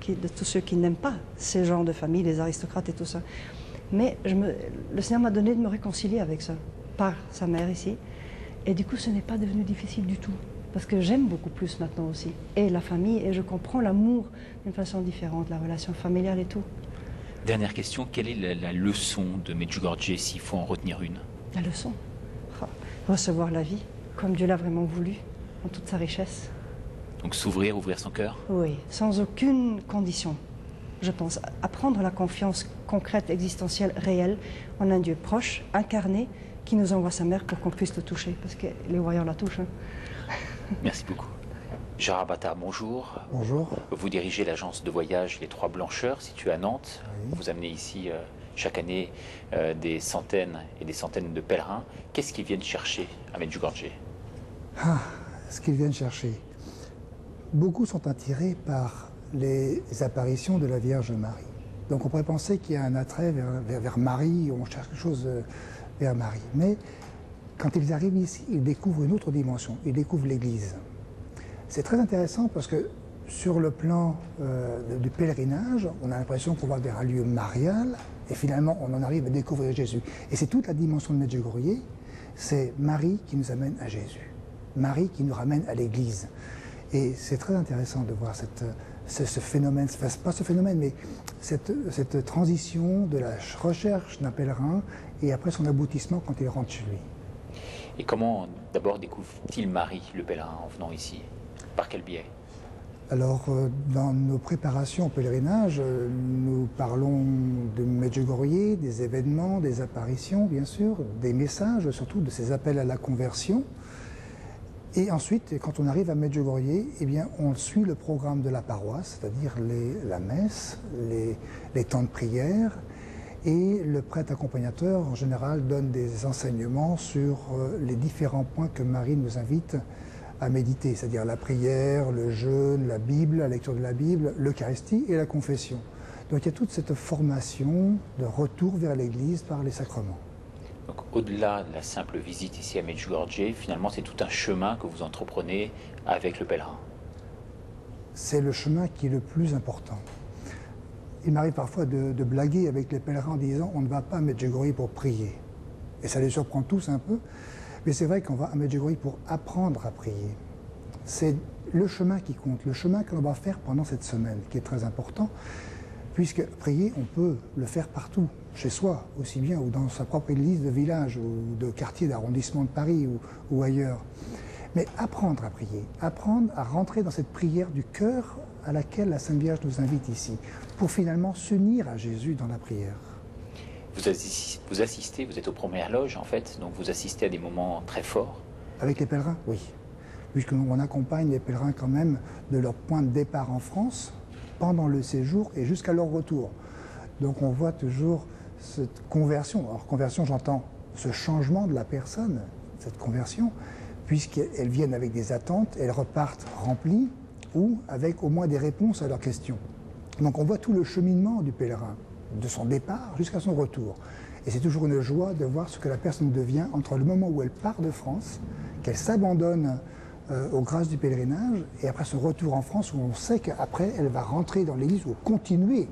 de tous ceux qui n'aiment pas ces genres de famille, les aristocrates et tout ça. Mais le Seigneur m'a donné de me réconcilier avec ça, par sa mère ici. Et du coup, ce n'est pas devenu difficile du tout. Parce que j'aime beaucoup plus maintenant aussi. Et la famille, et je comprends l'amour d'une façon différente, la relation familiale et tout. Dernière question, quelle est la leçon de Medjugorje, s'il faut en retenir une? La leçon, recevoir la vie comme Dieu l'a vraiment voulu, en toute sa richesse. Donc s'ouvrir, ouvrir son cœur? Oui, sans aucune condition. Je pense apprendre la confiance concrète, existentielle, réelle, en un Dieu proche, incarné, qui nous envoie sa mère pour qu'on puisse le toucher, parce que les voyants la touchent. Hein. Merci beaucoup. Gérard Bata, bonjour. Bonjour. Vous dirigez l'agence de voyage Les Trois Blancheurs, située à Nantes. Oui. Vous amenez ici chaque année des centaines et des centaines de pèlerins. Qu'est-ce qu'ils viennent chercher à Medjugorje? Ce qu'ils viennent chercher. Beaucoup sont attirés par les apparitions de la Vierge Marie. Donc on pourrait penser qu'il y a un attrait vers Marie, on cherche quelque chose vers Marie. Mais quand ils arrivent ici, ils découvrent une autre dimension, ils découvrent l'Église. C'est très intéressant parce que sur le plan du pèlerinage, on a l'impression qu'on va vers un lieu marial et finalement on en arrive à découvrir Jésus. Et c'est toute la dimension de Medjugorje, c'est Marie qui nous amène à Jésus, Marie qui nous ramène à l'Église. Et c'est très intéressant de voir ce phénomène, enfin, pas ce phénomène, mais cette transition de la recherche d'un pèlerin et après son aboutissement quand il rentre chez lui. Et comment d'abord découvre-t-il Marie, le pèlerin, en venant ici? Par quel biais? Alors, dans nos préparations au pèlerinage, nous parlons de Medjugorje, des événements, des apparitions, bien sûr, des messages, surtout de ces appels à la conversion. Et ensuite, quand on arrive à Medjugorje, eh bien, on suit le programme de la paroisse, c'est-à-dire la messe, les temps de prière, et le prêtre accompagnateur, en général, donne des enseignements sur les différents points que Marie nous invite à méditer, c'est-à-dire la prière, le jeûne, la Bible, la lecture de la Bible, l'Eucharistie et la confession. Donc il y a toute cette formation de retour vers l'Église par les sacrements. Donc au-delà de la simple visite ici à Medjugorje, finalement c'est tout un chemin que vous entreprenez avec le pèlerin. C'est le chemin qui est le plus important. Il m'arrive parfois de blaguer avec les pèlerins en disant on ne va pas à Medjugorje pour prier. Et ça les surprend tous un peu. Mais c'est vrai qu'on va à Medjugorje pour apprendre à prier. C'est le chemin qui compte, le chemin que l'on va faire pendant cette semaine, qui est très important, puisque prier, on peut le faire partout, chez soi aussi bien, ou dans sa propre église de village, ou de quartier, d'arrondissement de Paris, ou ailleurs. Mais apprendre à prier, apprendre à rentrer dans cette prière du cœur à laquelle la Sainte Vierge nous invite ici, pour finalement s'unir à Jésus dans la prière. Vous assistez, vous êtes aux premières loges en fait, donc vous assistez à des moments très forts. Avec les pèlerins, oui. Puisqu'on accompagne les pèlerins quand même de leur point de départ en France, pendant le séjour et jusqu'à leur retour. Donc on voit toujours cette conversion. Alors conversion, j'entends ce changement de la personne, cette conversion, puisqu'elles viennent avec des attentes, elles repartent remplies ou avec au moins des réponses à leurs questions. Donc on voit tout le cheminement du pèlerin, de son départ jusqu'à son retour. Et c'est toujours une joie de voir ce que la personne devient entre le moment où elle part de France, qu'elle s'abandonne aux grâces du pèlerinage, et après son retour en France, où on sait qu'après elle va rentrer dans l'église ou continuer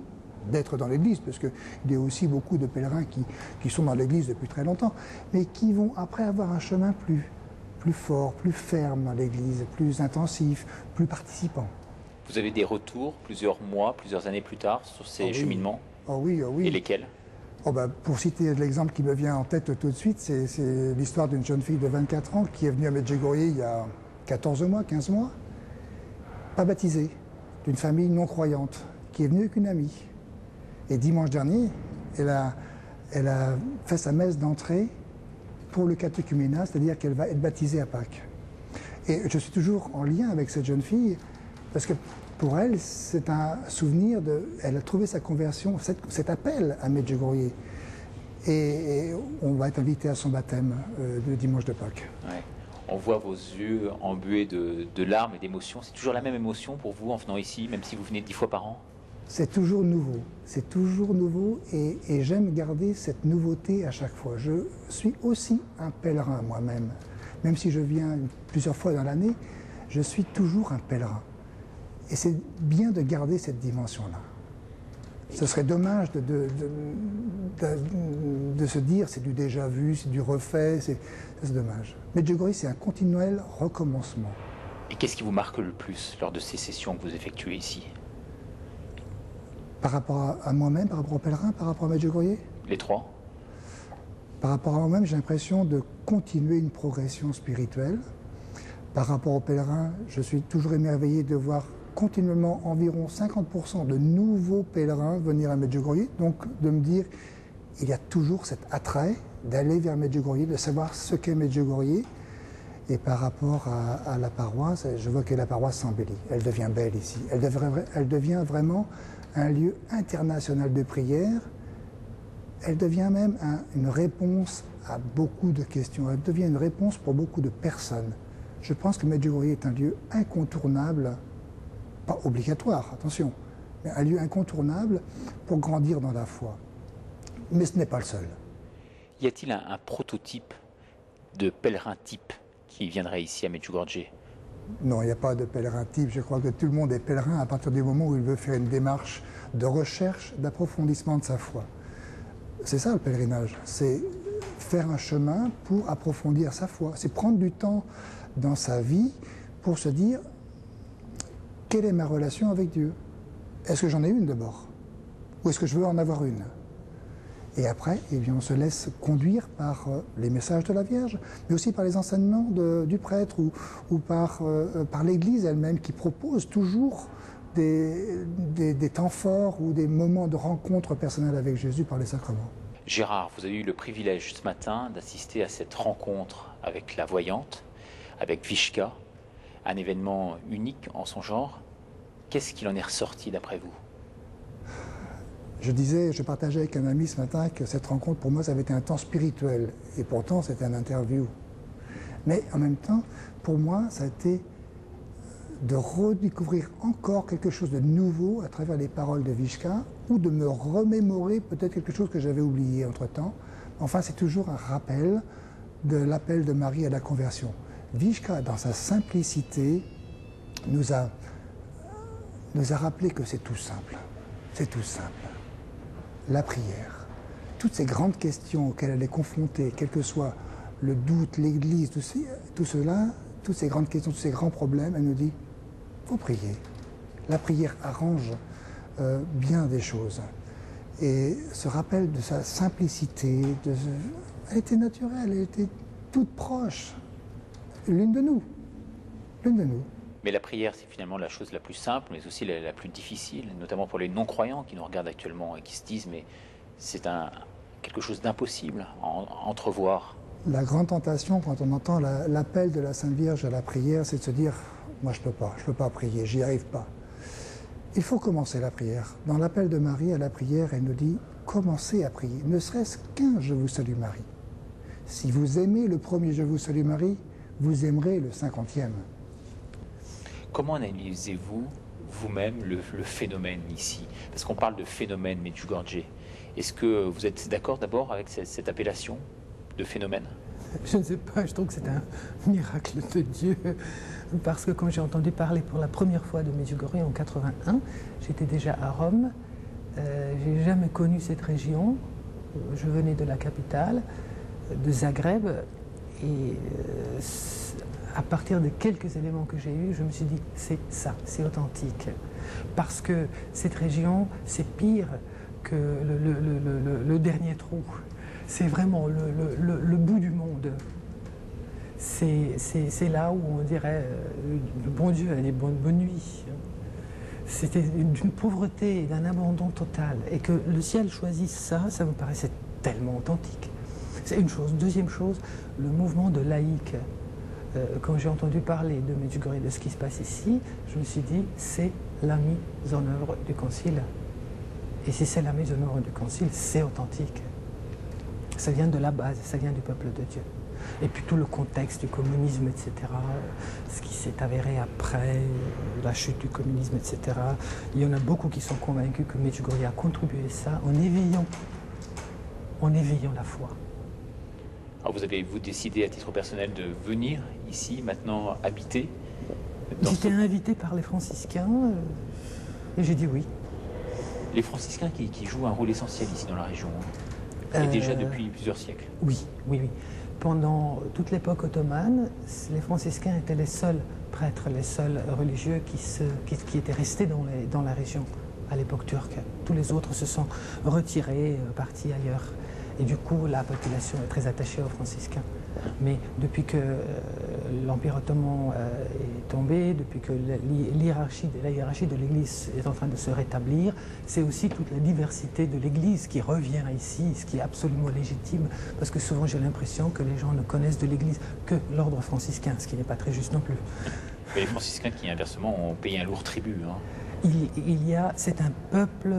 d'être dans l'église, parce qu'il y a aussi beaucoup de pèlerins qui sont dans l'église depuis très longtemps, mais qui vont après avoir un chemin plus fort, plus ferme dans l'église, plus intensif, plus participant. Vous avez des retours plusieurs mois, plusieurs années plus tard sur ces cheminements? Oh oui, oh oui. Et lesquels? Pour citer l'exemple qui me vient en tête tout de suite, c'est l'histoire d'une jeune fille de 24 ans qui est venue à Medjugorje il y a 14 mois, 15 mois, pas baptisée, d'une famille non croyante, qui est venue avec une amie. Et dimanche dernier, elle a fait sa messe d'entrée pour le catéchuménat, c'est-à-dire qu'elle va être baptisée à Pâques. Et je suis toujours en lien avec cette jeune fille, parce que pour elle, c'est un souvenir elle a trouvé sa conversion, cet appel à Medjugorje. Et on va être invité à son baptême le dimanche de Pâques. Ouais. On voit vos yeux embués de larmes et d'émotions. C'est toujours la même émotion pour vous en venant ici, même si vous venez 10 fois par an? C'est toujours nouveau. C'est toujours nouveau et j'aime garder cette nouveauté à chaque fois. Je suis aussi un pèlerin moi-même. Même si je viens plusieurs fois dans l'année, je suis toujours un pèlerin. Et c'est bien de garder cette dimension-là. Ce serait dommage de se dire c'est du déjà vu, c'est du refait, c'est dommage. Medjugorje, c'est un continuel recommencement. Et qu'est-ce qui vous marque le plus lors de ces sessions que vous effectuez ici? Par rapport à moi-même, par rapport au pèlerin, par rapport à Medjugorje? Les trois? Par rapport à moi-même, j'ai l'impression de continuer une progression spirituelle. Par rapport au pèlerin, je suis toujours émerveillé de voir continuellement environ 50% de nouveaux pèlerins venir à Medjugorje. Donc de me dire, il y a toujours cet attrait d'aller vers Medjugorje, de savoir ce qu'est Medjugorje. Et par rapport à la paroisse, je vois que la paroisse s'embellit. Elle devient belle ici. Elle devient vraiment un lieu international de prière. Elle devient même une réponse à beaucoup de questions. Elle devient une réponse pour beaucoup de personnes. Je pense que Medjugorje est un lieu incontournable, pas obligatoire, attention, mais un lieu incontournable pour grandir dans la foi. Mais ce n'est pas le seul. Y a-t-il un prototype de pèlerin type qui viendrait ici à Medjugorje? Non, il n'y a pas de pèlerin type. Je crois que tout le monde est pèlerin à partir du moment où il veut faire une démarche de recherche, d'approfondissement de sa foi. C'est ça le pèlerinage, c'est faire un chemin pour approfondir sa foi. C'est prendre du temps dans sa vie pour se dire quelle est ma relation avec Dieu? Est-ce que j'en ai une d'abord? Ou est-ce que je veux en avoir une? Et après, eh bien, on se laisse conduire par les messages de la Vierge, mais aussi par les enseignements du prêtre ou par l'Église elle-même qui propose toujours des temps forts ou des moments de rencontre personnelle avec Jésus par les sacrements. Gérard, vous avez eu le privilège ce matin d'assister à cette rencontre avec la voyante, avec Vishka, un événement unique en son genre. Qu'est-ce qu'il en est ressorti d'après vous? Je partageais avec un ami ce matin que cette rencontre, pour moi, ça avait été un temps spirituel. Et pourtant, c'était une interview. Mais en même temps, pour moi, ça a été de redécouvrir encore quelque chose de nouveau à travers les paroles de Vishka, ou de me remémorer peut-être quelque chose que j'avais oublié entre-temps. Enfin, c'est toujours un rappel de l'appel de Marie à la conversion. Vishka, dans sa simplicité, nous a rappelé que c'est tout simple. C'est tout simple. La prière. Toutes ces grandes questions auxquelles elle est confrontée, quel que soit le doute, l'Église, tout cela, toutes ces grandes questions, tous ces grands problèmes, elle nous dit, il faut prier. La prière arrange bien des choses. Et ce rappel de sa simplicité, elle était naturelle, elle était toute proche, l'une de nous. L'une de nous. Mais la prière, c'est finalement la chose la plus simple, mais aussi la plus difficile, notamment pour les non-croyants qui nous regardent actuellement et qui se disent, mais c'est quelque chose d'impossible à entrevoir. La grande tentation, quand on entend l'appel de la Sainte Vierge à la prière, c'est de se dire, moi je peux pas prier, j'y arrive pas. Il faut commencer la prière. Dans l'appel de Marie à la prière, elle nous dit, commencez à prier, ne serait-ce qu'un Je vous salue Marie. Si vous aimez le premier Je vous salue Marie, vous aimerez le 50e. Comment analysez-vous vous-même le phénomène ici? Parce qu'on parle de phénomène Medjugorje. Est-ce que vous êtes d'accord d'abord avec cette appellation de phénomène? Je ne sais pas, je trouve que c'est un miracle de Dieu. Parce que quand j'ai entendu parler pour la première fois de Medjugorje en 81, j'étais déjà à Rome. J'ai jamais connu cette région. Je venais de la capitale, de Zagreb. Et à partir de quelques éléments que j'ai eus, je me suis dit, c'est ça, c'est authentique. Parce que cette région, c'est pire que le dernier trou. C'est vraiment le bout du monde. C'est là où on dirait, le bon Dieu, allez, bonne nuit. C'était d'une pauvreté et d'un abandon total. Et que le ciel choisisse ça, ça me paraissait tellement authentique. C'est une chose. Deuxième chose, le mouvement de laïcs. Quand j'ai entendu parler de Medjugorje, de ce qui se passe ici, je me suis dit, c'est la mise en œuvre du Concile. Et si c'est la mise en œuvre du Concile, c'est authentique. Ça vient de la base, ça vient du peuple de Dieu. Et puis tout le contexte du communisme, etc., ce qui s'est avéré après la chute du communisme, etc. Il y en a beaucoup qui sont convaincus que Medjugorje a contribué à ça en éveillant la foi. Alors vous avez-vous décidé à titre personnel de venir ici, maintenant habiter J'étais invité par les franciscains et j'ai dit oui. Les franciscains qui jouent un rôle essentiel ici dans la région, et déjà depuis plusieurs siècles. Oui. Pendant toute l'époque ottomane, les franciscains étaient les seuls prêtres, les seuls religieux qui étaient restés dans la région à l'époque turque. Tous les autres se sont retirés, partis ailleurs. Et du coup, la population est très attachée aux franciscains. Mais depuis que l'Empire ottoman est tombé, depuis que la hiérarchie de l'Église est en train de se rétablir, c'est aussi toute la diversité de l'Église qui revient ici, ce qui est absolument légitime, parce que souvent j'ai l'impression que les gens ne connaissent de l'Église que l'ordre franciscain, ce qui n'est pas très juste non plus. Mais les franciscains qui, inversement, ont payé un lourd tribut. C'est un peuple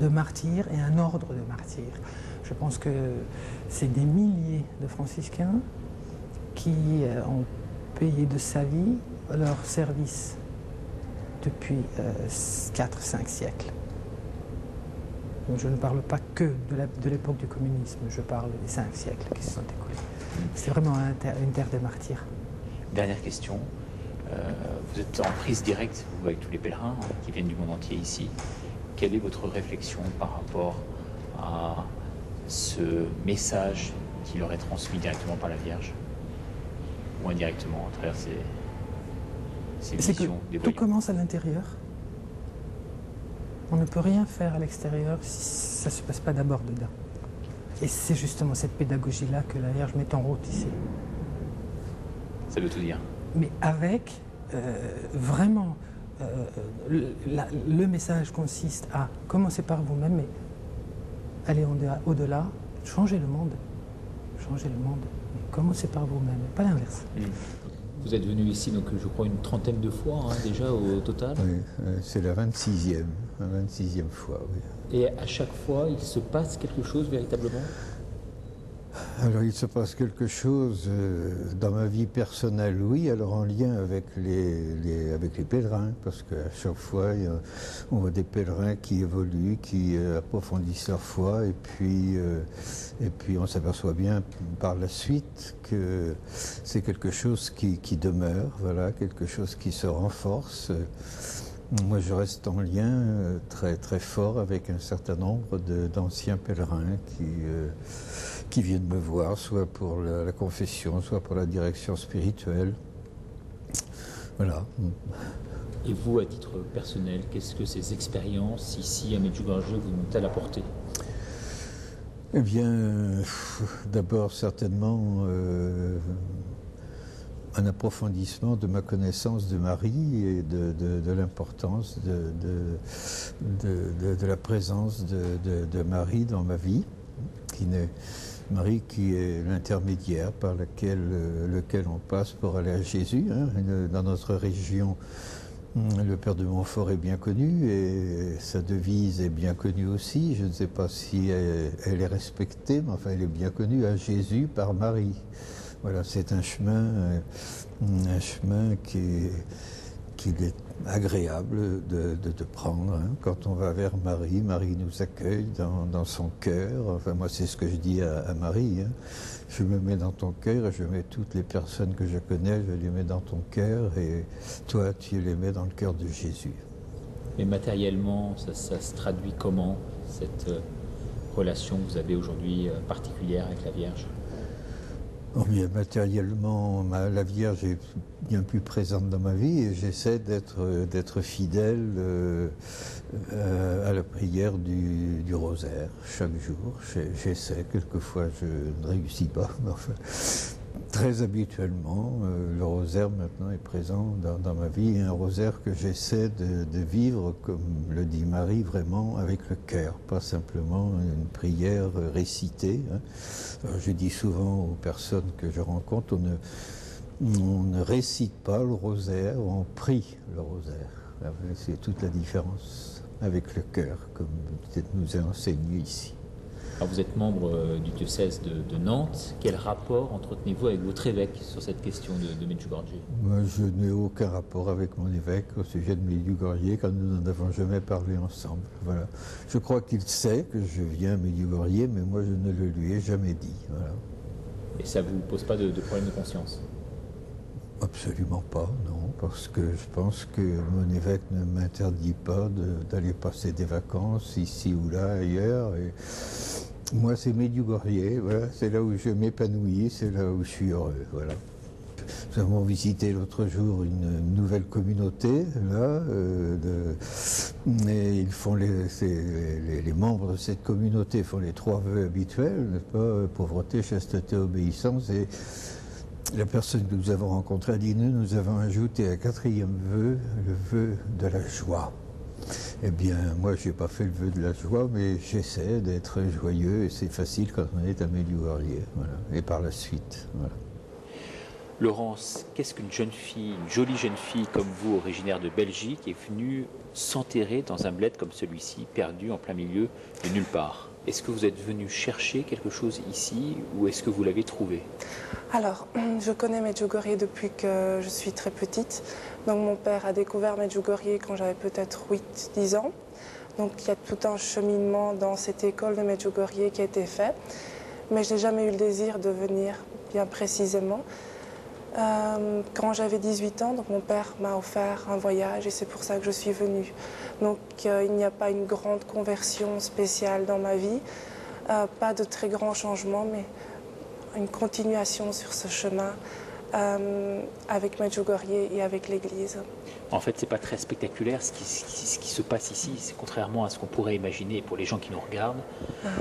de martyrs et un ordre de martyrs. Je pense que c'est des milliers de franciscains qui ont payé de sa vie leur service depuis 4-5 siècles. Donc je ne parle pas que de l'époque du communisme, je parle des 5 siècles qui se sont écoulés. C'est vraiment une terre de martyrs. Dernière question. Vous êtes en prise directe, vous, avec tous les pèlerins qui viennent du monde entier ici. Quelle est votre réflexion par rapport à ce message qui leur est transmis directement par la Vierge, ou indirectement à travers ces visions des tout commence à l'intérieur. On ne peut rien faire à l'extérieur si ça ne se passe pas d'abord dedans. Et c'est justement cette pédagogie-là que la Vierge met en route ici. Ça veut tout dire. Mais avec, vraiment, le message consiste à commencer par vous-même, mais aller au-delà, changer le monde. Changer le monde. Mais commencez par vous-même, pas l'inverse. Vous êtes venu ici, donc, je crois, une trentaine de fois déjà au total. Oui, c'est la 26e fois, oui. Et à chaque fois, il se passe quelque chose véritablement ? Alors il se passe quelque chose dans ma vie personnelle, oui, alors en lien avec les pèlerins, parce qu'à chaque fois on voit des pèlerins qui évoluent, qui approfondissent leur foi, et puis on s'aperçoit bien par la suite que c'est quelque chose qui demeure, voilà, quelque chose qui se renforce. Moi, je reste en lien très, très fort avec un certain nombre d'anciens pèlerins qui viennent me voir, soit pour la confession, soit pour la direction spirituelle. Voilà. Et vous, à titre personnel, qu'est-ce que ces expériences ici à Medjugorje vous ont-elles apporté ? Eh bien, d'abord, certainement, un approfondissement de ma connaissance de Marie et de l'importance de la présence de Marie dans ma vie, Marie qui est l'intermédiaire par lequel on passe pour aller à Jésus. Hein. Dans notre région, le Père de Montfort est bien connu et sa devise est bien connue aussi. Je ne sais pas si elle est respectée, mais enfin elle est bien connue, à Jésus par Marie. Voilà, c'est un chemin qui est agréable de prendre. Hein. Quand on va vers Marie, Marie nous accueille dans son cœur. Enfin, moi, c'est ce que je dis à Marie. Hein. Je me mets dans ton cœur et je mets toutes les personnes que je connais, je les mets dans ton cœur et toi, tu les mets dans le cœur de Jésus. Mais matériellement, ça se traduit comment, cette relation que vous avez aujourd'hui particulière avec la Vierge ? Oh bien, matériellement, la Vierge est bien plus présente dans ma vie et j'essaie d'être fidèle à la prière du rosaire chaque jour. J'essaie, quelquefois je ne réussis pas, mais enfin, très habituellement, le rosaire maintenant est présent dans ma vie, et un rosaire que j'essaie de vivre, comme le dit Marie, vraiment avec le cœur, pas simplement une prière récitée. Hein. Alors, je dis souvent aux personnes que je rencontre, on ne récite pas le rosaire, on prie le rosaire. C'est toute la différence avec le cœur, comme peut-être nous est enseigné ici. Alors vous êtes membre du diocèse de Nantes. Quel rapport entretenez-vous avec votre évêque sur cette question de Medjugorje ? Moi, je n'ai aucun rapport avec mon évêque au sujet de Medjugorje, car nous n'en avons jamais parlé ensemble. Voilà. Je crois qu'il sait que je viens à Medjugorje, mais moi je ne le lui ai jamais dit. Voilà. Et ça ne vous pose pas de problème de conscience ? Absolument pas, non, parce que je pense que mon évêque ne m'interdit pas d'aller passer des vacances ici ou là, ailleurs. Et moi, c'est Medjugorje, voilà, c'est là où je m'épanouis, c'est là où je suis heureux, voilà. Nous avons visité l'autre jour une nouvelle communauté, là, et ils font les membres de cette communauté font les 3 vœux habituels, n'est-ce pas, pauvreté, chasteté, obéissance, et la personne que nous avons rencontrée a dit, nous avons ajouté un 4e vœu, le vœu de la joie. Eh bien, moi, je n'ai pas fait le vœu de la joie, mais j'essaie d'être joyeux, et c'est facile quand on est à Medjugorje, voilà, et par la suite, voilà. Laurence, qu'est-ce qu'une jeune fille, une jolie jeune fille comme vous, originaire de Belgique, est venue s'enterrer dans un bled comme celui-ci, perdu en plein milieu de nulle part ? Est-ce que vous êtes venu chercher quelque chose ici ou est-ce que vous l'avez trouvé ? Alors, je connais Medjugorje depuis que je suis très petite. Donc mon père a découvert Medjugorje quand j'avais peut-être 8-10 ans. Donc il y a tout un cheminement dans cette école de Medjugorje qui a été fait. Mais je n'ai jamais eu le désir de venir bien précisément. Quand j'avais 18 ans, donc mon père m'a offert un voyage et c'est pour ça que je suis venue. Donc il n'y a pas une grande conversion spéciale dans ma vie, pas de très grands changements, mais une continuation sur ce chemin avec Medjugorje et avec l'Église. En fait, c'est pas très spectaculaire ce qui se passe ici. C'est contrairement à ce qu'on pourrait imaginer pour les gens qui nous regardent.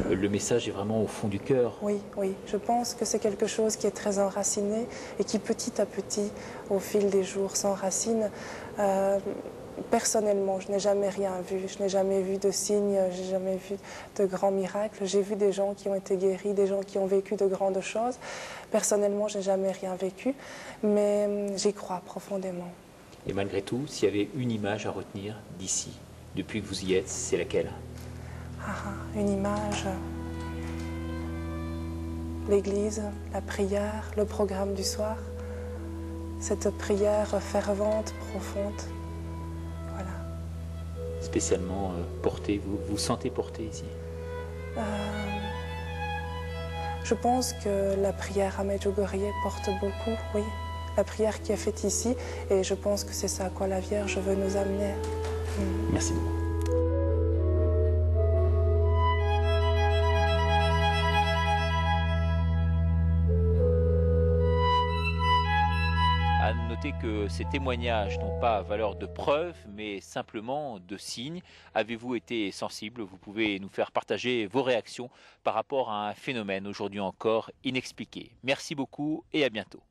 Le message est vraiment au fond du cœur. Oui, oui. Je pense que c'est quelque chose qui est très enraciné et qui petit à petit, au fil des jours, s'enracine. Personnellement, je n'ai jamais rien vu. Je n'ai jamais vu de signes, je n'ai jamais vu de grands miracles. J'ai vu des gens qui ont été guéris, des gens qui ont vécu de grandes choses. Personnellement, je n'ai jamais rien vécu, mais j'y crois profondément. Et malgré tout, s'il y avait une image à retenir d'ici, depuis que vous y êtes, c'est laquelle ? Une image, l'église, la prière, le programme du soir, cette prière fervente, profonde, voilà. Spécialement portée, vous vous sentez portée ici ? Je pense que la prière à Medjugorje porte beaucoup, oui. La prière qui est faite ici, et je pense que c'est ça à quoi la Vierge veut nous amener. Merci beaucoup. À noter que ces témoignages n'ont pas valeur de preuve, mais simplement de signe. Avez-vous été sensible ? Vous pouvez nous faire partager vos réactions par rapport à un phénomène aujourd'hui encore inexpliqué. Merci beaucoup et à bientôt.